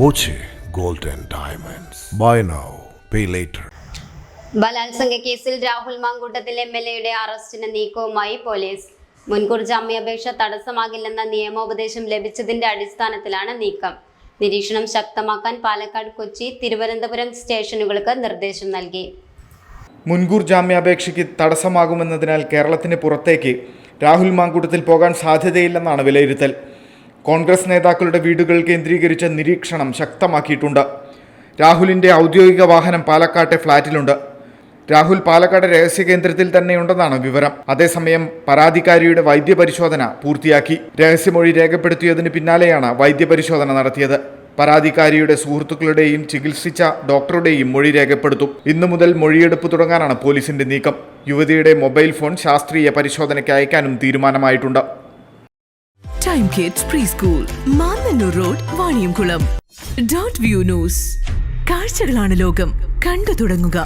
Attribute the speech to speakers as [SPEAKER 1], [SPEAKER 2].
[SPEAKER 1] Boche Gold and Diamonds. Buy now, pay later.
[SPEAKER 2] ബലാത്സംഗ കേസിൽ Rahul Mamkootathil MLA അറസ്റ്റിന് നീക്കവുമായി police. മുൻകൂർ ജാമ്യാപേക്ഷ തടസ്സമാകില്ലെന്ന നിയമോപദേശം ലഭിച്ചതിന്റെ അടിസ്ഥാനത്തിലാണ് നീക്കം. നിരീക്ഷണം ശക്തമാക്കാൻ പാലക്കാട്, കൊച്ചി, തിരുവനന്തപുരം സ്റ്റേഷനുകൾക്ക് നിർദ്ദേശം നൽകി.
[SPEAKER 3] മുൻകൂർ ജാമ്യാപേക്ഷയ്ക്ക് തടസ്സമാകുമെന്നതിനാൽ കേരളത്തിന് പുറത്തേക്ക് രാഹുൽ മാങ്കൂട്ടത്തിൽ പോകാൻ സാധ്യതയില്ലെന്നാണ് വിലയിരുത്തൽ. കോൺഗ്രസ് നേതാക്കളുടെ വീടുകൾ കേന്ദ്രീകരിച്ച നിരീക്ഷണം ശക്തമാക്കിയിട്ടുണ്ട്. രാഹുലിൻ്റെ ഔദ്യോഗിക വാഹനം പാലക്കാട്ടെ ഫ്ളാറ്റിലുണ്ട്. രാഹുൽ പാലക്കാട് രഹസ്യ കേന്ദ്രത്തിൽ തന്നെയുണ്ടെന്നാണ് വിവരം. അതേസമയം പരാതിക്കാരിയുടെ വൈദ്യപരിശോധന പൂർത്തിയാക്കി. രഹസ്യമൊഴി രേഖപ്പെടുത്തിയതിന് പിന്നാലെയാണ് വൈദ്യപരിശോധന നടത്തിയത്. പരാതിക്കാരിയുടെ സുഹൃത്തുക്കളുടെയും ചികിത്സിച്ച ഡോക്ടറുടെയും മൊഴി രേഖപ്പെടുത്തും. ഇന്നു മുതൽ മൊഴിയെടുപ്പ് തുടങ്ങാനാണ് പോലീസിന്റെ നീക്കം. യുവതിയുടെ മൊബൈൽ ഫോൺ ശാസ്ത്രീയ പരിശോധനയ്ക്ക് അയക്കാനും തീരുമാനമായിട്ടുണ്ട്.
[SPEAKER 4] Time kids pre school, Mannannur road, Vaniyamkulam. Dot view news. കാഴ്ചകളാണ് ലോകം, കണ്ടു തുടങ്ങുക.